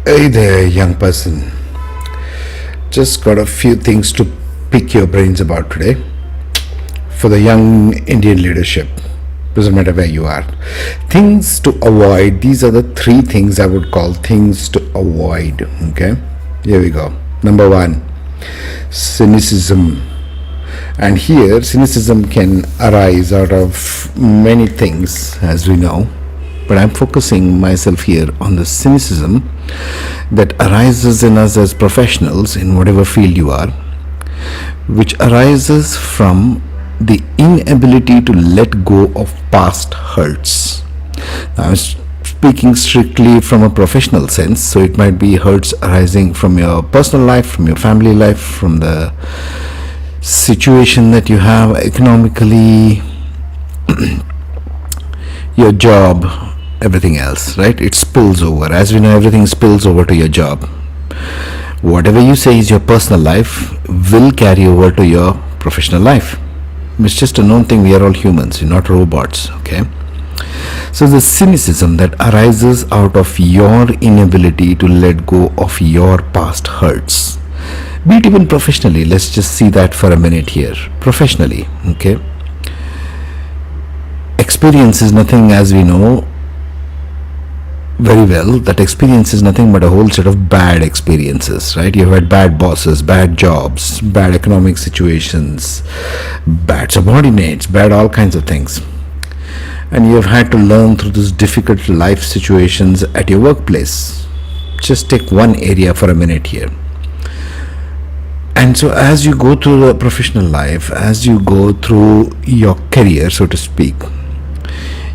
Hey there, young person. Just got a few things to pick your brains about today. For the young Indian leadership, doesn't matter where you are. Things to avoid. These are the three things I would call things to avoid. Okay? Here we go. Number one, cynicism. And here, cynicism can arise out of many things, as we know. But I'm focusing myself here on the cynicism that arises in us as professionals in whatever field you are, which arises from the inability to let go of past hurts. Now, I'm speaking strictly from a professional sense, so it might be hurts arising from your personal life, from your family life, from the situation that you have economically, your job, everything else, right? It spills over. As we know, everything spills over to your job. Whatever you say is your personal life will carry over to your professional life. It's just a known thing. We are all humans, we're not robots, okay? So the cynicism that arises out of your inability to let go of your past hurts, be it even professionally. Let's just see that for a minute here. Professionally, okay? Experience is nothing, as we know very well, that experience is nothing but a whole set of bad experiences, right? You've had bad bosses, bad jobs, bad economic situations, bad subordinates, bad all kinds of things. And you've had to learn through these difficult life situations at your workplace. Just take one area for a minute here. And so as you go through the professional life, as you go through your career, so to speak,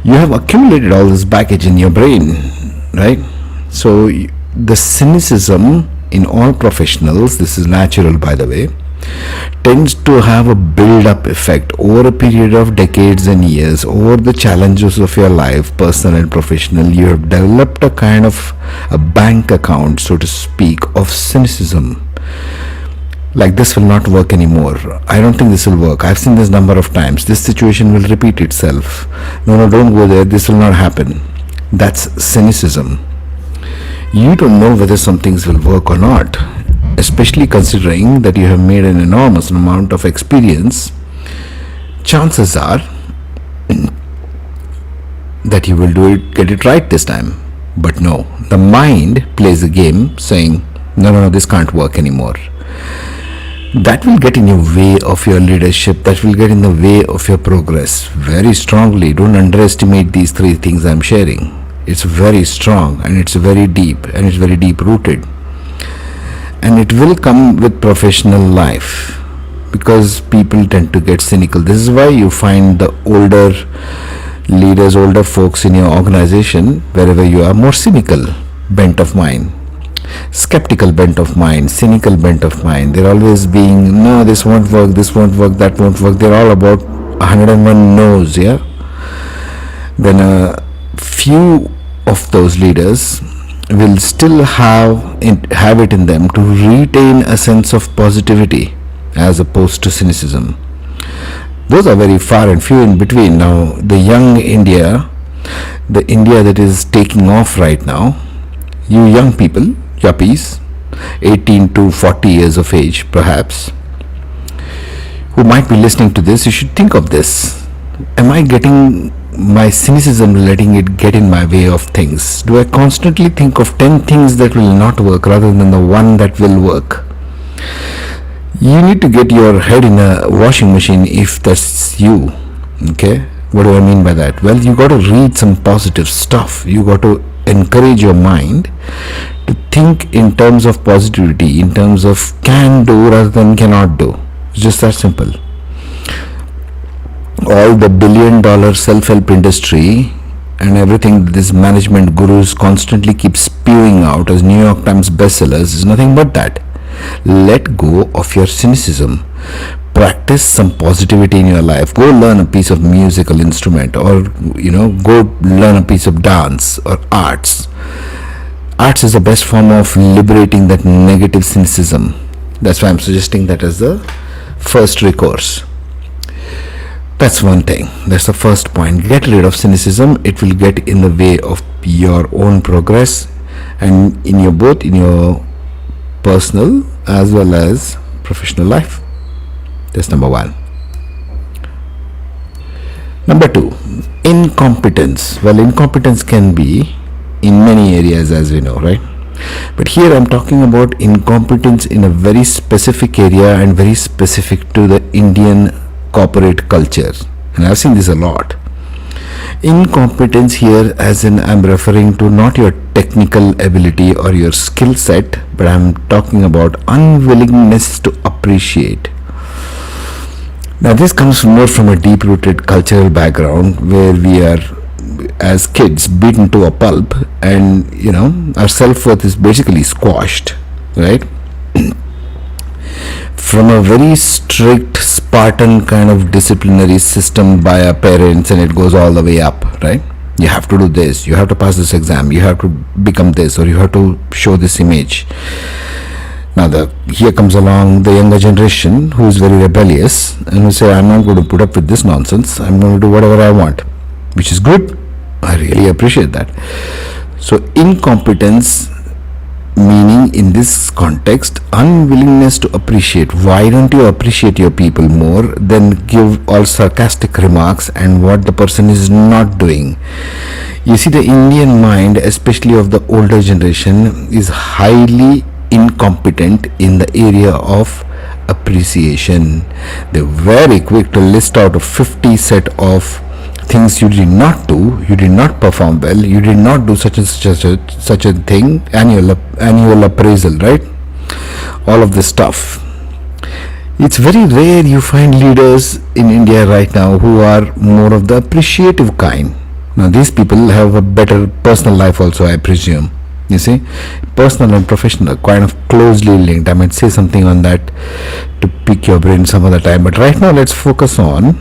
you have accumulated all this baggage in your brain, right? So the cynicism in all professionals, this is natural by the way, tends to have a build-up effect over a period of decades and years. Over the challenges of your life, personal and professional, you have developed a kind of a bank account, so to speak, of cynicism. Like, this will not work anymore. I don't think this will work. I've seen this number of times. This situation will repeat itself. No, don't go there. This will not happen. That's cynicism. You don't know whether some things will work or not, especially considering that you have made an enormous amount of experience. Chances are that you will get it right this time. But no, the mind plays a game saying, no, this can't work anymore. That will get in your way of your leadership. That will get in the way of your progress very strongly. Don't underestimate these three things I'm sharing. It's very strong and it's very deep and it's very deep rooted. And it will come with professional life because people tend to get cynical. This is why you find the older leaders, older folks in your organization, wherever you are, more cynical bent of mind. Skeptical bent of mind, cynical bent of mind. They're always being, no, this won't work, that won't work. They're all about 101 no's, yeah? Then a few of those leaders will still have it in them to retain a sense of positivity as opposed to cynicism. Those are very far and few in between. Now, the young India, the India that is taking off right now, you young people, yuppies, 18 to 40 years of age perhaps, who might be listening to this, you should think of this. Am I getting my cynicism, letting it get in my way of things? Do I constantly think of 10 things that will not work rather than the one that will work? You need to get your head in a washing machine if that's you, okay? What do I mean by that? Well, you got to read some positive stuff. You got to encourage your mind to think in terms of positivity, in terms of can do rather than cannot do. It's just that simple. All the billion-dollar self-help industry and everything these management gurus constantly keep spewing out as New York Times bestsellers is nothing but that. Let go of your cynicism. Practice some positivity in your life. Go learn a piece of musical instrument, or go learn a piece of dance or arts. Arts is the best form of liberating that negative cynicism. That's why I'm suggesting that as the first recourse. That's one thing. That's the first point. Get rid of cynicism. It will get in the way of your own progress and in your both in your personal as well as professional life. That's number one. Number two, incompetence. Well, incompetence can be in many areas, as we know, right? But here I'm talking about incompetence in a very specific area and very specific to the Indian corporate culture. And I've seen this a lot. Incompetence here, as in I'm referring to not your technical ability or your skill set, but I'm talking about unwillingness to appreciate. Now, this comes more from a deep rooted cultural background where we are, as kids, beaten to a pulp, and our self worth is basically squashed, right? From a very strict Spartan kind of disciplinary system by our parents, and it goes all the way up, right? You have to do this, you have to pass this exam, you have to become this, or you have to show this image. Now here comes along the younger generation who is very rebellious and who say, I'm not going to put up with this nonsense, I'm going to do whatever I want, which is good. I really appreciate that. So incompetence, meaning in this context, unwillingness to appreciate. Why don't you appreciate your people more than give all sarcastic remarks and what the person is not doing? You see, the Indian mind, especially of the older generation, is highly incompetent in the area of appreciation. They're very quick to list out a 50 set of things you did not do, you did not perform well, you did not do such a thing, annual appraisal, right? All of this stuff. It's very rare you find leaders in India right now who are more of the appreciative kind. Now these people have a better personal life also, I presume. You see, personal and professional kind of closely linked. I might say something on that to pick your brain some other time, but right now let's focus on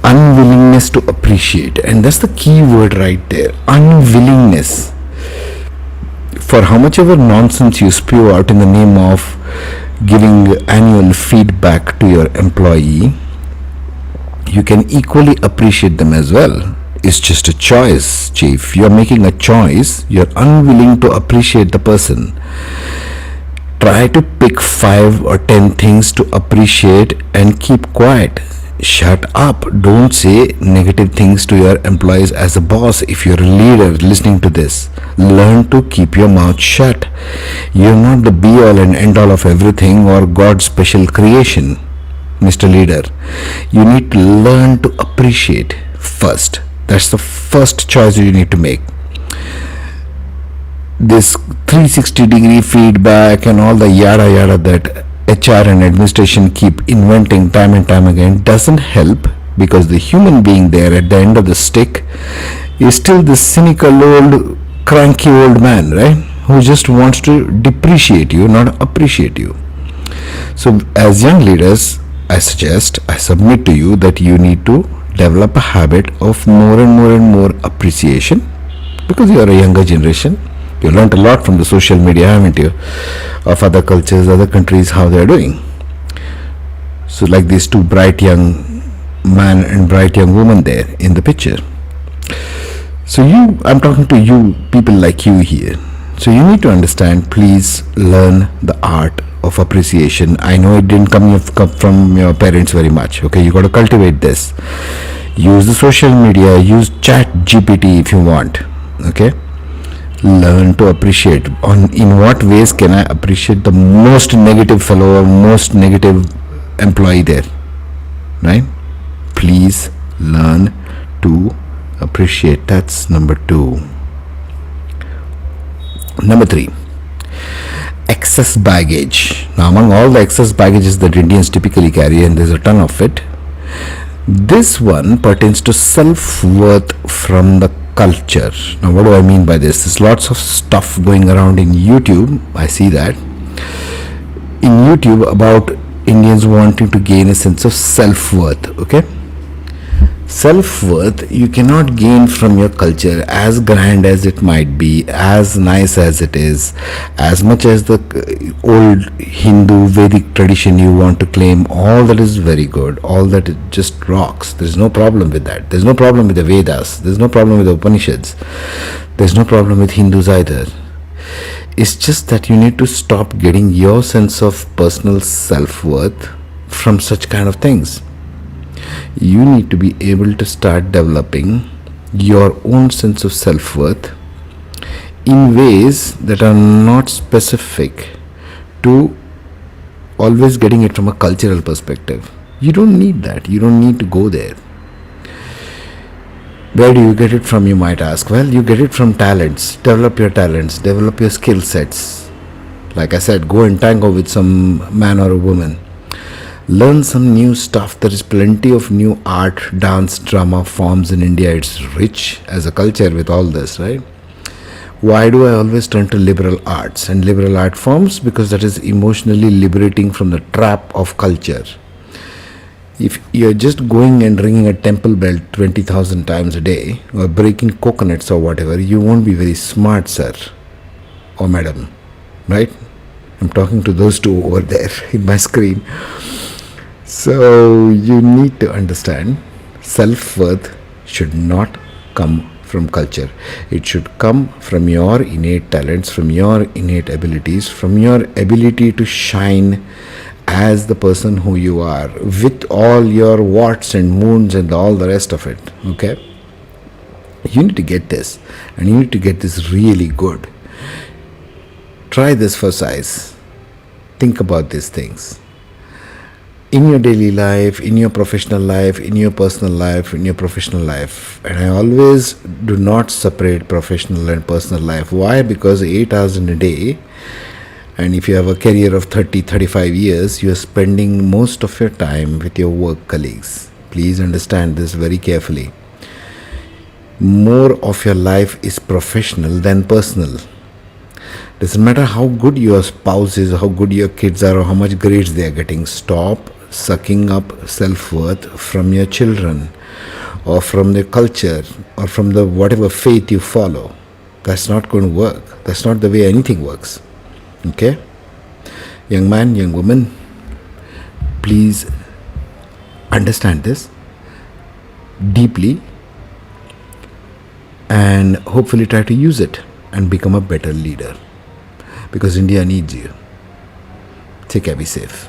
unwillingness to appreciate, and that's the key word right there. Unwillingness. For how much ever nonsense you spew out in the name of giving annual feedback to your employee, you can equally appreciate them as well. It's just a choice, chief. You're making a choice. You're unwilling to appreciate the person. Try to pick 5 or 10 things to appreciate and keep quiet. Shut up. Don't say negative things to your employees as a boss. If you're a leader listening to this, learn to keep your mouth shut. You're not the be all and end all of everything or God's special creation, Mr. Leader. You need to learn to appreciate first. That's the first choice you need to make. This 360-degree feedback and all the yada yada that HR and administration keep inventing time and time again doesn't help, because the human being there at the end of the stick is still this cynical old cranky old man, right, who just wants to depreciate you, not appreciate you. So as young leaders, I submit to you that you need to develop a habit of more and more appreciation, because you are a younger generation. You learned a lot from the social media, haven't you, of other cultures, other countries, how they are doing. So like these two bright young man and bright young woman there in the picture. So I'm talking to you, people like you here. So you need to understand, please learn the art of appreciation. I know it didn't come from your parents very much. Okay, you got to cultivate this. Use the social media, use ChatGPT if you want. Okay, learn to appreciate. In what ways can I appreciate the most negative fellow or most negative employee there, right? Please learn to appreciate. That's number 2. Number 3, excess baggage. Now, among all the excess baggages that Indians typically carry, and there's a ton of it, this one pertains to self-worth from the culture. Now, what do I mean by this? There's lots of stuff going around in YouTube. I see that in YouTube about Indians wanting to gain a sense of self-worth. Okay, self-worth you cannot gain from your culture, as grand as it might be, as nice as it is, as much as the old Hindu Vedic tradition you want to claim. All that is very good, all that it just rocks. There's no problem with that. There's no problem with the Vedas, there's no problem with the Upanishads, there's no problem with Hindus either. It's just that you need to stop getting your sense of personal self-worth from such kind of things. You need to be able to start developing your own sense of self-worth in ways that are not specific to always getting it from a cultural perspective. You don't need that. You don't need to go there. Where do you get it from, you might ask? Well, you get it from talents. Develop your talents, develop your skill sets. Like I said, go and tango with some man or a woman. Learn some new stuff. There is plenty of new art, dance, drama forms in India. It's rich as a culture with all this, right? Why do I always turn to liberal arts and liberal art forms? Because that is emotionally liberating from the trap of culture. If you're just going and ringing a temple bell 20,000 times a day or breaking coconuts or whatever, you won't be very smart, sir or madam, right? I'm talking to those two over there in my screen. So you need to understand self-worth should not come from culture. It should come from your innate talents, from your innate abilities, from your ability to shine as the person who you are, with all your warts and moons and all the rest of it. Okay, you need to get this, and you need to get this really good. Try this for size. Think about these things in your daily life, in your professional life, in your personal life, in your professional life. And I always do not separate professional and personal life. Why? Because 8 hours in a day, and if you have a career of 30-35 years, you are spending most of your time with your work colleagues. Please understand this very carefully. More of your life is professional than personal. Doesn't matter how good your spouse is, how good your kids are, or how much grades they are getting. Stop sucking up self-worth from your children or from the culture or from the whatever faith you follow. That's not going to work. That's not the way anything works. Okay? Young man, young woman, please understand this deeply and hopefully try to use it and become a better leader, because India needs you. Take care, be safe.